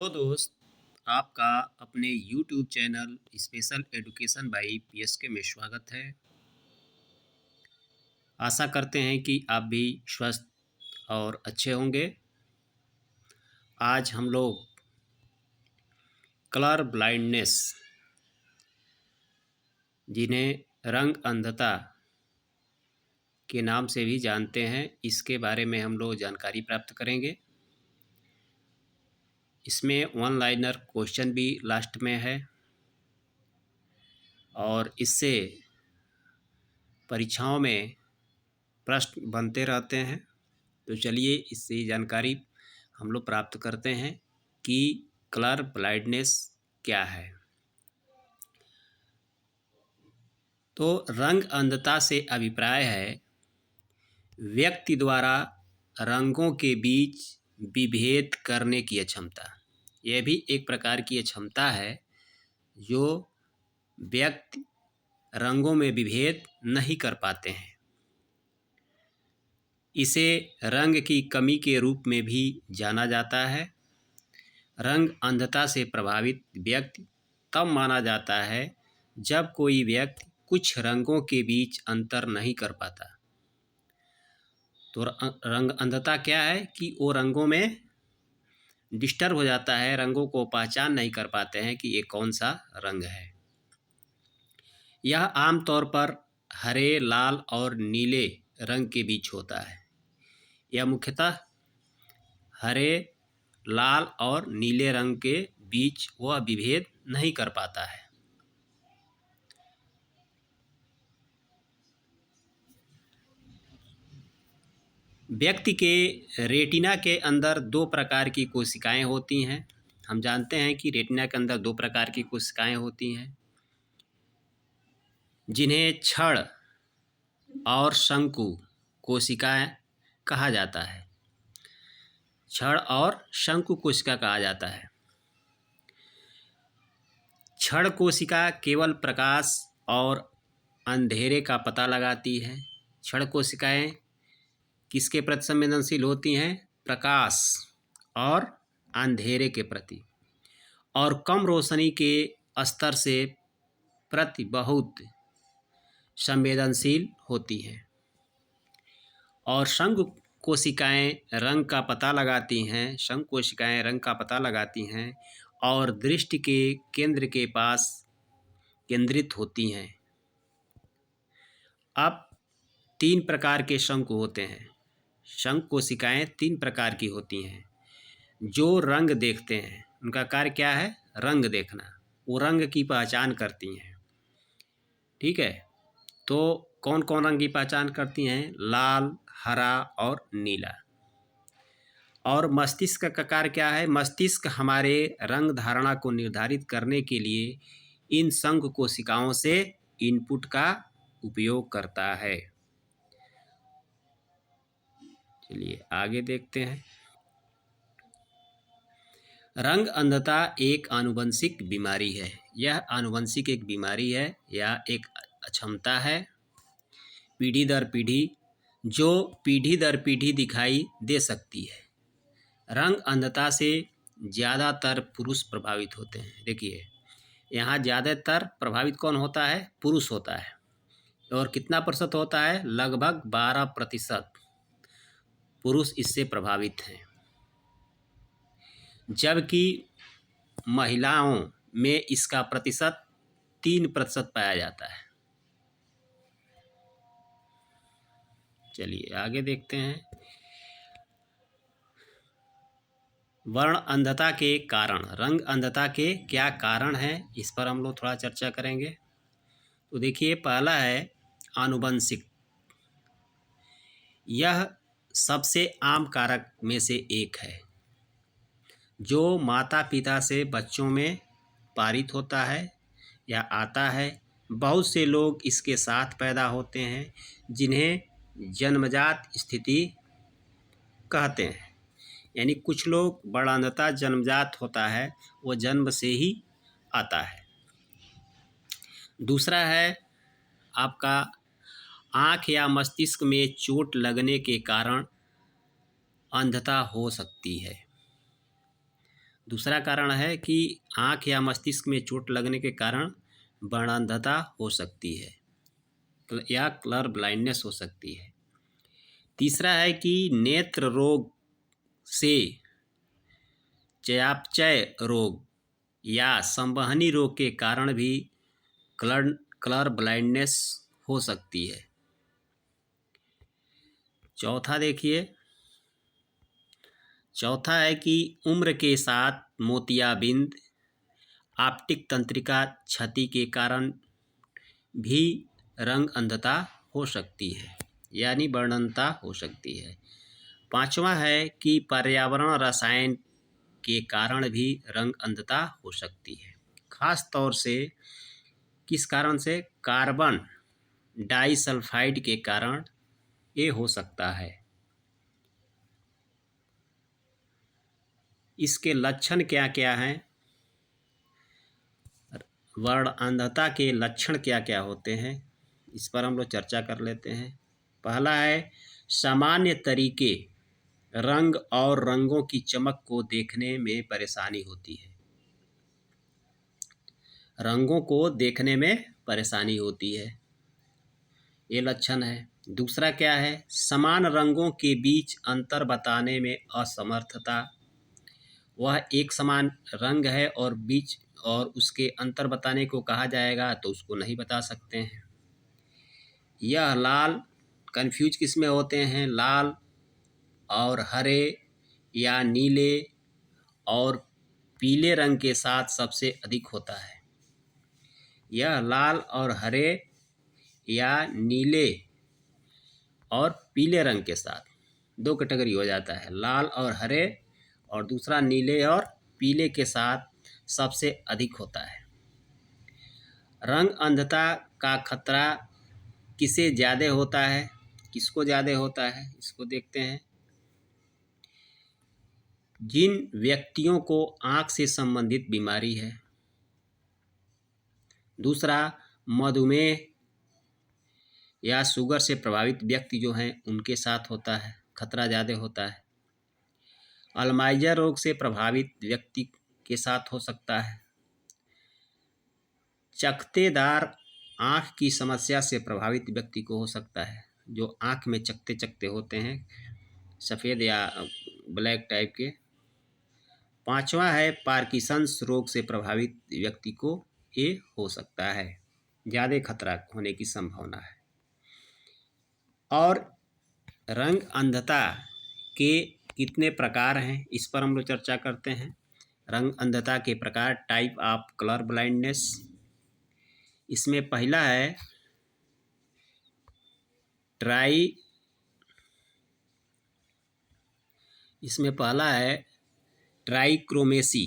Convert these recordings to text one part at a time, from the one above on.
तो दोस्त, आपका अपने YouTube channel special education by PSK में स्वागत है। आशा करते हैं कि आप भी स्वस्थ और अच्छे होंगे। आज हम लोग कलर ब्लाइंडनेस, जिन्हें रंग अंधता के नाम से भी जानते हैं, इसके बारे में हम लोग जानकारी प्राप्त करेंगे। इसमें वन लाइनर क्वेश्चन भी लास्ट में है और इससे परीक्षाओं में प्रश्न बनते रहते हैं। तो चलिए इससे जानकारी हम लोग प्राप्त करते हैं कि कलर ब्लाइंडनेस क्या है। तो रंग अंधता से अभिप्राय है व्यक्ति द्वारा रंगों के बीच विभेद करने की अक्षमता। यह भी एक प्रकार की अक्षमता है जो व्यक्ति रंगों में विभेद नहीं कर पाते हैं। इसे रंग की कमी के रूप में भी जाना जाता है। रंग अंधता से प्रभावित व्यक्ति तब माना जाता है जब कोई व्यक्ति कुछ रंगों के बीच अंतर नहीं कर पाता। तो रंग अंधता क्या है कि वो रंगों में डिस्टर्ब हो जाता है, रंगों को पहचान नहीं कर पाते हैं कि ये कौन सा रंग है। यह आमतौर पर हरे, लाल और नीले रंग के बीच होता है। यह मुख्यतः हरे, लाल और नीले रंग के बीच वह विभेद नहीं कर पाता है। व्यक्ति के रेटिना के अंदर दो प्रकार की कोशिकाएं होती हैं। हम जानते हैं कि रेटिना के अंदर दो प्रकार की कोशिकाएं होती हैं, जिन्हें छड़ और शंकु कोशिकाएं कहा जाता है। छड़ और शंकु कोशिका कहा जाता है। छड़ कोशिका केवल प्रकाश और अंधेरे का पता लगाती है। छड़ कोशिकाएं किसके प्रति संवेदनशील होती हैं? प्रकाश और अंधेरे के प्रति, और कम रोशनी के स्तर से प्रति बहुत संवेदनशील होती हैं। और शंकु कोशिकाएं रंग का पता लगाती हैं। शंकु कोशिकाएं रंग का पता लगाती हैं और दृष्टि के केंद्र के पास केंद्रित होती हैं। अब तीन प्रकार के शंकु होते हैं। शंकु कोशिकाएं तीन प्रकार की होती हैं जो रंग देखते हैं। उनका कार्य क्या है? रंग देखना। वो रंग की पहचान करती हैं। ठीक है, तो कौन कौन रंग की पहचान करती हैं? लाल, हरा और नीला। और मस्तिष्क का कार्य क्या है? मस्तिष्क हमारे रंग धारणा को निर्धारित करने के लिए इन शंकु कोशिकाओं से इनपुट का उपयोग करता है। चलिए आगे देखते हैं। रंग अंधता एक आनुवंशिक बीमारी है। यह आनुवंशिक एक बीमारी है या एक अक्षमता है, पीढ़ी दर पीढ़ी, जो पीढ़ी दर पीढ़ी दिखाई दे सकती है। रंग अंधता से ज़्यादातर पुरुष प्रभावित होते हैं। देखिए, यहाँ ज़्यादातर प्रभावित कौन होता है? पुरुष होता है। और कितना प्रतिशत होता है? लगभग 12% पुरुष इससे प्रभावित हैं, जबकि महिलाओं में इसका प्रतिशत 3% पाया जाता है। चलिए आगे देखते हैं। वर्ण अंधता के कारण, रंग अंधता के क्या कारण हैं, इस पर हम लोग थोड़ा चर्चा करेंगे। तो देखिए, पहला है आनुवंशिक। यह सबसे आम कारक में से एक है जो माता पिता से बच्चों में पारित होता है या आता है। बहुत से लोग इसके साथ पैदा होते हैं, जिन्हें जन्मजात स्थिति कहते हैं। यानी कुछ लोग वर्णांधता जन्मजात होता है, वो जन्म से ही आता है। दूसरा है आपका आँख या मस्तिष्क में चोट लगने के कारण अंधता हो सकती है। दूसरा कारण है कि आँख या मस्तिष्क में चोट लगने के कारण वर्णअंधता हो सकती है या कलर ब्लाइंडनेस हो सकती है। तीसरा है कि नेत्र रोग से चयापचय रोग या संवहनी रोग के कारण भी कलर ब्लाइंडनेस हो सकती है। चौथा है कि उम्र के साथ मोतियाबिंद ऑप्टिक तंत्रिका क्षति के कारण भी रंग अंधता हो सकती है, यानी वर्णनता हो सकती है। पांचवा है कि पर्यावरण रसायन के कारण भी रंग अंधता हो सकती है। खास तौर से किस कारण से? कार्बन डाइसल्फाइड के कारण ये हो सकता है। इसके लक्षण क्या क्या हैं? वर्ण अंधता के लक्षण क्या क्या होते हैं, इस पर हम लोग चर्चा कर लेते हैं। पहला है सामान्य तरीके रंग और रंगों की चमक को देखने में परेशानी होती है। रंगों को देखने में परेशानी होती है, ये लक्षण है। दूसरा क्या है? समान रंगों के बीच अंतर बताने में असमर्थता। वह एक समान रंग है और उसके अंतर बताने को कहा जाएगा तो उसको नहीं बता सकते हैं। यह लाल कंफ्यूज किस में होते हैं? लाल और हरे या नीले और पीले रंग के साथ सबसे अधिक होता है। यह लाल और हरे या नीले और पीले रंग के साथ दो कैटेगरी हो जाता है, लाल और हरे, और दूसरा नीले और पीले के साथ सबसे अधिक होता है। रंग अंधता का खतरा किसे ज़्यादा होता है, किसको ज़्यादा होता है, इसको देखते हैं। जिन व्यक्तियों को आँख से संबंधित बीमारी है। दूसरा, मधुमेह या शुगर से प्रभावित व्यक्ति जो हैं उनके साथ होता है, खतरा ज़्यादा होता है। अल्जाइमर रोग से प्रभावित व्यक्ति के साथ हो सकता है। चकत्तेदार आँख की समस्या से प्रभावित व्यक्ति को हो सकता है, जो आँख में चकत्ते चकत्ते होते हैं, सफ़ेद या ब्लैक टाइप के। पांचवा है पार्किंसंस रोग से प्रभावित व्यक्ति को ये हो सकता है, ज़्यादा खतरा होने की संभावना है। और रंग अंधता के कितने प्रकार हैं, इस पर हम लोग चर्चा करते हैं। रंग अंधता के प्रकार, टाइप ऑफ कलर ब्लाइंडनेस। इसमें पहला है ट्राइक्रोमेसी।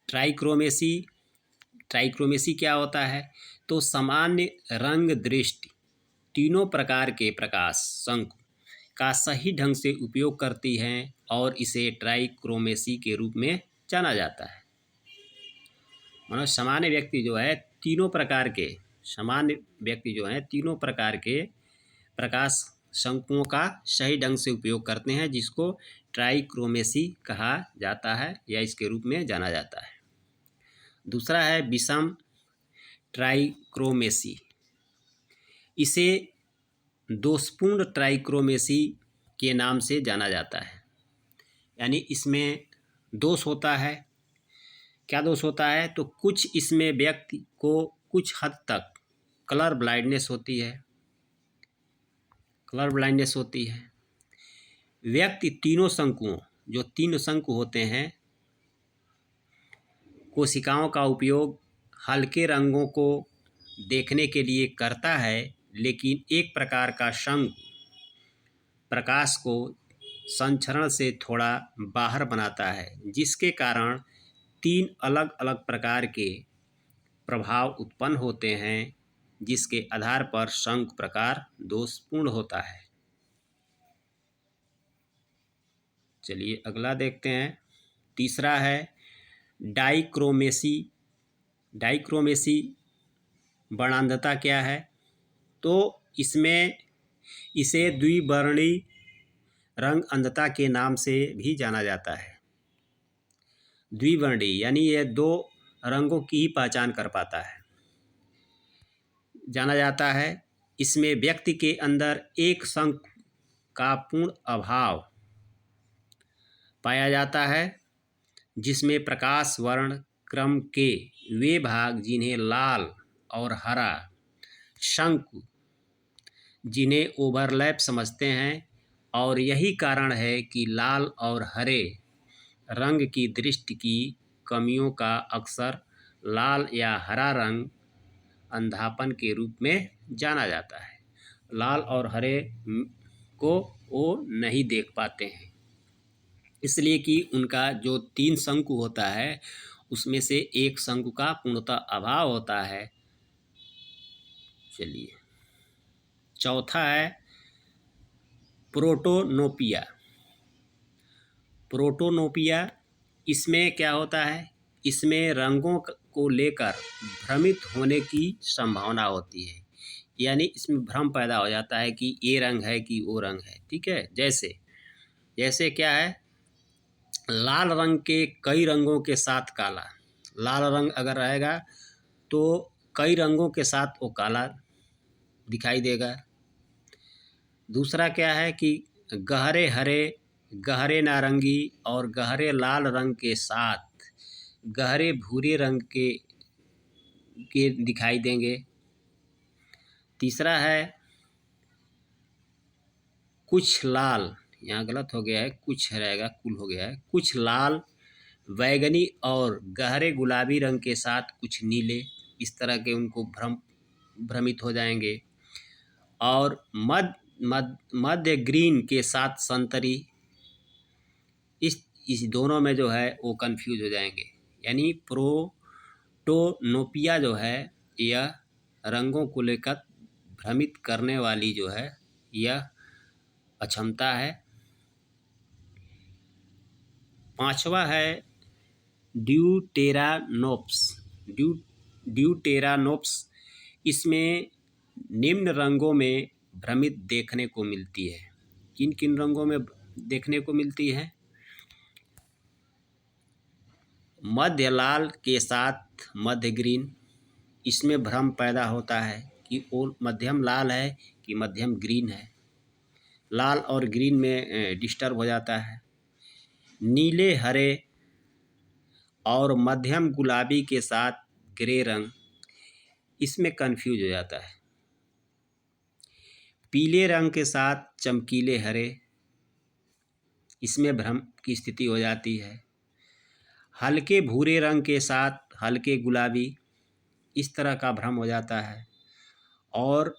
ट्राइक्रोमेसी क्या होता है? तो सामान्य रंग दृष्टि तीनों प्रकार के प्रकाश शंकु का सही ढंग से उपयोग करती हैं और इसे ट्राइक्रोमेसी के रूप में जाना जाता है। मतलब सामान्य व्यक्ति जो है तीनों प्रकार के प्रकाश शंकुओं का सही ढंग से उपयोग करते हैं, जिसको ट्राइक्रोमेसी कहा जाता है या इसके रूप में जाना जाता है। दूसरा है विषम ट्राइक्रोमेसी। इसे दोषपूर्ण ट्राइक्रोमेसी के नाम से जाना जाता है, यानी इसमें दोष होता है। क्या दोष होता है? तो कुछ इसमें व्यक्ति को कुछ हद तक कलर ब्लाइंडनेस होती है। व्यक्ति तीनों शंकुओं, जो तीन शंकु होते हैं, कोशिकाओं का उपयोग हल्के रंगों को देखने के लिए करता है, लेकिन एक प्रकार का शंकु प्रकाश को संचरण से थोड़ा बाहर बनाता है, जिसके कारण तीन अलग अलग प्रकार के प्रभाव उत्पन्न होते हैं, जिसके आधार पर शंकु प्रकार दोषपूर्ण होता है। चलिए अगला देखते हैं। तीसरा है डाइक्रोमेसी। डाइक्रोमेसी वर्णांधता क्या है? तो इसमें इसे द्विवर्णी रंग अंधता के नाम से भी जाना जाता है। द्विवर्णी यानी ये दो रंगों की ही पहचान कर पाता है, जाना जाता है। इसमें व्यक्ति के अंदर एक संग का पूर्ण अभाव पाया जाता है, जिसमें प्रकाश वर्ण क्रम के वे भाग जिन्हें लाल और हरा शंकु जिन्हें ओवरलैप समझते हैं, और यही कारण है कि लाल और हरे रंग की दृष्टि की कमियों का अक्सर लाल या हरा रंग अंधापन के रूप में जाना जाता है। लाल और हरे को वो नहीं देख पाते हैं, इसलिए कि उनका जो 3 शंकु होता है उसमें से एक शंकु का पूर्णतः अभाव होता है। चलिए, चौथा है प्रोटोनोपिया। प्रोटोनोपिया इसमें क्या होता है, इसमें रंगों को लेकर भ्रमित होने की संभावना होती है, यानी इसमें भ्रम पैदा हो जाता है कि ये रंग है कि वो रंग है। ठीक है, जैसे क्या है, लाल रंग के कई रंगों के साथ काला, लाल रंग अगर रहेगा तो कई रंगों के साथ वो काला दिखाई देगा। दूसरा क्या है कि गहरे हरे, गहरे नारंगी और गहरे लाल रंग के साथ गहरे भूरे रंग के दिखाई देंगे। तीसरा है कुछ लाल, यहाँ गलत हो गया है, कुछ रहेगा, कुल हो गया है, कुछ लाल बैगनी और गहरे गुलाबी रंग के साथ कुछ नीले, इस तरह के उनको भ्रमित हो जाएंगे। और मध्य ग्रीन के साथ संतरी, इस दोनों में जो है वो कंफ्यूज हो जाएंगे। यानी प्रोटोनोपिया जो है यह रंगों को लेकर भ्रमित करने वाली जो है यह अक्षमता है। पांचवा है ड्यूटेरानोप्स। इसमें निम्न रंगों में भ्रमित देखने को मिलती है। किन किन रंगों में देखने को मिलती है? मध्य लाल के साथ मध्य ग्रीन, इसमें भ्रम पैदा होता है कि वो मध्यम लाल है कि मध्यम ग्रीन है, लाल और ग्रीन में डिस्टर्ब हो जाता है। नीले हरे और मध्यम गुलाबी के साथ ग्रे रंग, इसमें कंफ्यूज हो जाता है। पीले रंग के साथ चमकीले हरे, इसमें भ्रम की स्थिति हो जाती है। हल्के भूरे रंग के साथ हल्के गुलाबी, इस तरह का भ्रम हो जाता है। और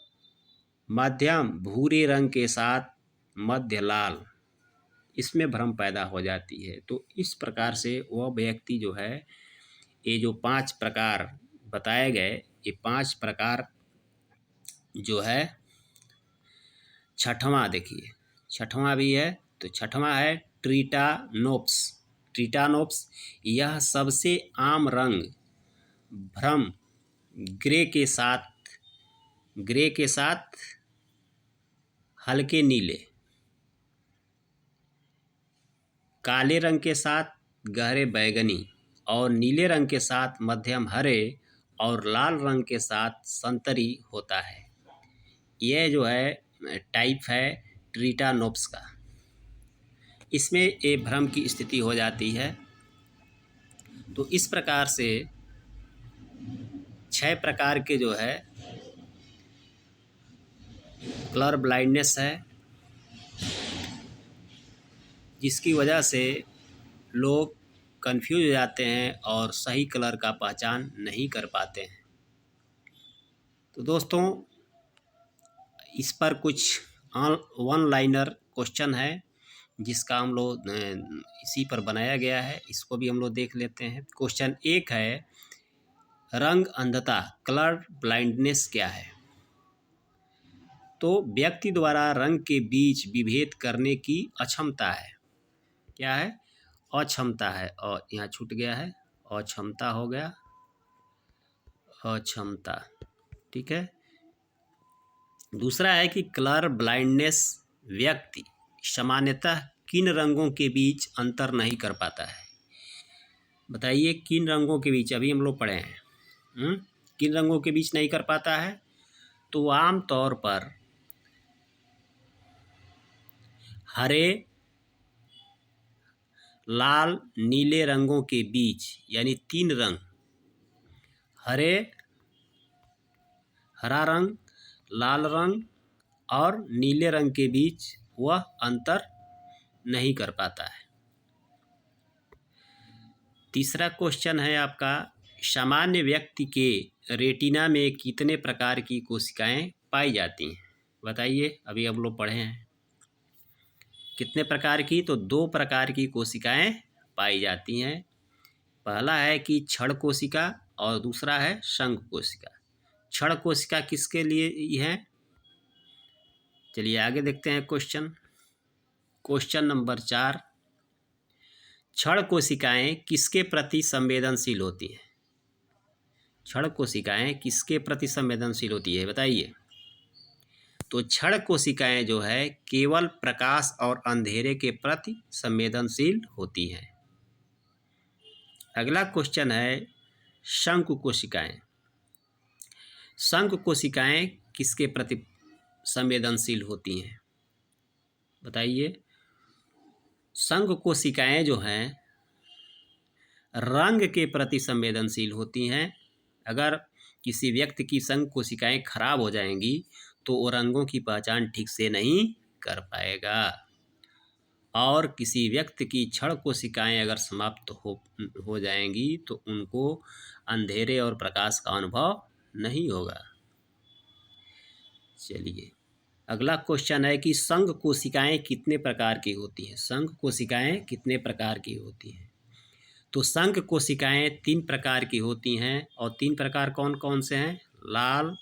मध्यम भूरे रंग के साथ मध्य लाल, इसमें भ्रम पैदा हो जाती है। तो इस प्रकार से वह व्यक्ति जो है, ये जो 5 प्रकार बताए गए, ये 5 प्रकार जो है, छठवां देखिए, छठवां भी है। तो छठवां है ट्रीटानोप्स। यह सबसे आम रंग भ्रम ग्रे के साथ हल्के नीले, काले रंग के साथ गहरे बैगनी और नीले रंग के साथ मध्यम हरे और लाल रंग के साथ संतरी होता है। यह जो है टाइप है ट्रीटानोप्स का। इसमें एक भ्रम की स्थिति हो जाती है। तो इस प्रकार से 6 प्रकार के जो है कलर ब्लाइंडनेस है, जिसकी वजह से लोग कंफ्यूज हो जाते हैं और सही कलर का पहचान नहीं कर पाते हैं। तो दोस्तों, इस पर कुछ वन लाइनर क्वेश्चन है जिसका हम लोग इसी पर बनाया गया है, इसको भी हम लोग देख लेते हैं। क्वेश्चन 1 है, रंग अंधता कलर ब्लाइंडनेस क्या है? तो व्यक्ति द्वारा रंग के बीच विभेद करने की अक्षमता है। क्या है? अक्षमता है। और यहाँ छूट गया है, अक्षमता हो गया, अक्षमता। ठीक है। दूसरा है कि कलर ब्लाइंडनेस व्यक्ति सामान्यतः किन रंगों के बीच अंतर नहीं कर पाता है। बताइए किन रंगों के बीच, अभी हम लोग पढ़े हैं, किन रंगों के बीच नहीं कर पाता है? तो आम तौर पर हरे, लाल, नीले रंगों के बीच, यानी 3 रंग, हरे, हरा रंग, लाल रंग और नीले रंग के बीच वह अंतर नहीं कर पाता है। तीसरा क्वेश्चन है आपका, सामान्य व्यक्ति के रेटिना में कितने प्रकार की कोशिकाएं पाई जाती हैं? बताइए, अभी हम लोग पढ़े हैं कितने प्रकार की? तो 2 प्रकार की कोशिकाएं पाई जाती हैं। पहला है कि क्षण कोशिका और दूसरा है शंख कोशिका। क्षण कोशिका किसके लिए है? चलिए आगे देखते हैं क्वेश्चन नंबर 4, क्षण कोशिकाएं किसके प्रति संवेदनशील होती हैं? क्षण कोशिकाएं किसके प्रति संवेदनशील होती है, बताइए। तो क्षण कोशिकाएं जो है केवल प्रकाश और अंधेरे के प्रति संवेदनशील होती हैं। अगला क्वेश्चन है शंख कोशिकाएं। शंख कोशिकाएं किसके प्रति संवेदनशील होती हैं, बताइए। शंख कोशिकाएं जो हैं रंग के प्रति संवेदनशील होती हैं। अगर किसी व्यक्ति की शंख कोशिकाएं खराब हो जाएंगी तो वो रंगों की पहचान ठीक से नहीं कर पाएगा। और किसी व्यक्ति की क्षण कोशिकाएं अगर समाप्त हो जाएंगी तो उनको अंधेरे और प्रकाश का अनुभव नहीं होगा। चलिए अगला क्वेश्चन है कि शंख कोशिकाएं कितने प्रकार की होती हैं? शंख कोशिकाएं कितने प्रकार की होती हैं? तो शंख कोशिकाएं 3 प्रकार की होती हैं। और 3 प्रकार कौन कौन से हैं? लाल,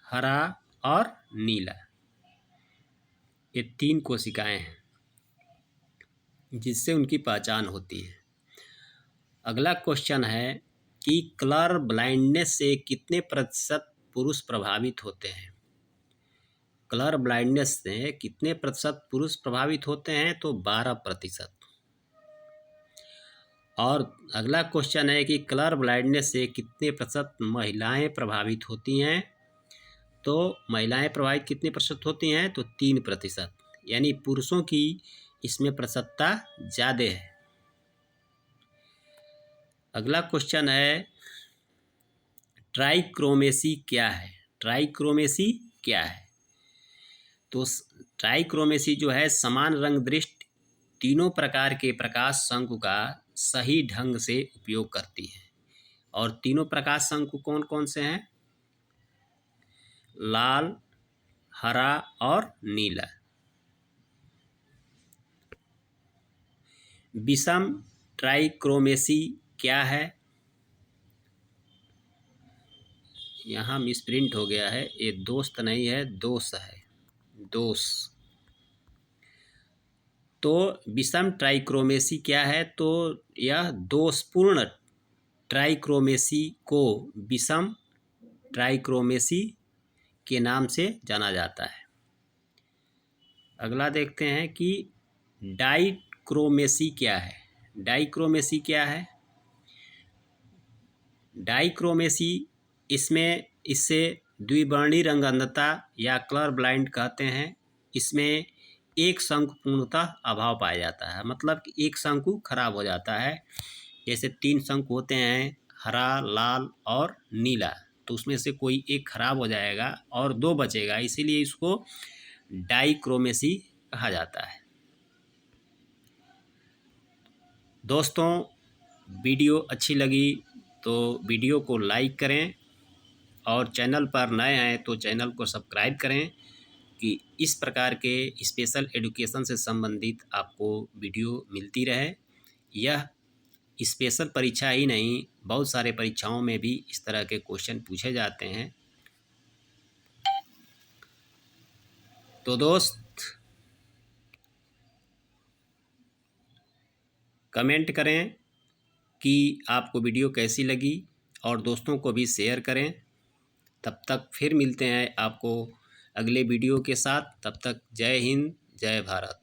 हरा और नीला। ये 3 कोशिकाएं हैं जिससे उनकी पहचान होती है। अगला क्वेश्चन है कि कलर ब्लाइंडनेस से कितने प्रतिशत पुरुष प्रभावित होते हैं? कलर ब्लाइंडनेस से कितने प्रतिशत पुरुष प्रभावित होते हैं? तो 12%। और अगला क्वेश्चन है कि कलर ब्लाइंडनेस से कितने प्रतिशत महिलाएं प्रभावित होती हैं? तो महिलाएं प्रभावित कितने प्रतिशत होती हैं? तो 3%, यानी पुरुषों की इसमें प्रतिशतता ज़्यादा है। अगला क्वेश्चन है ट्राइक्रोमेसी क्या है? ट्राइक्रोमेसी क्या है? तो ट्राइक्रोमेसी जो है समान रंग दृष्टि तीनों प्रकार के प्रकाश शंकु का सही ढंग से उपयोग करती है। और तीनों प्रकाश शंकु कौन कौन से हैं? लाल, हरा और नीला। विषम ट्राइक्रोमेसी क्या है? यहाँ मिसप्रिंट हो गया है, ये दोस्त नहीं है, दोष है, दोष। तो विषम ट्राइक्रोमेसी क्या है? तो यह दोषपूर्ण ट्राइक्रोमेसी को विषम ट्राइक्रोमेसी के नाम से जाना जाता है। अगला देखते हैं कि डाइक्रोमेसी क्या है? डाइक्रोमेसी क्या है? डाइक्रोमेसी इससे द्विवर्णी रंग अंधता या कलर ब्लाइंड कहते हैं। इसमें एक शंकु पूर्णतः अभाव पाया जाता है, मतलब कि एक शंकु खराब हो जाता है। जैसे 3 शंकु होते हैं, हरा, लाल और नीला, तो उसमें से कोई एक खराब हो जाएगा और 2 बचेगा, इसीलिए इसको डाइक्रोमेसी कहा जाता है। दोस्तों वीडियो अच्छी लगी तो वीडियो को लाइक करें और चैनल पर नए हैं तो चैनल को सब्सक्राइब करें कि इस प्रकार के स्पेशल एजुकेशन से संबंधित आपको वीडियो मिलती रहे। यह स्पेशल परीक्षा ही नहीं, बहुत सारे परीक्षाओं में भी इस तरह के क्वेश्चन पूछे जाते हैं। तो दोस्त कमेंट करें कि आपको वीडियो कैसी लगी और दोस्तों को भी शेयर करें। तब तक फिर मिलते हैं आपको अगले वीडियो के साथ। तब तक जय हिंद, जय भारत।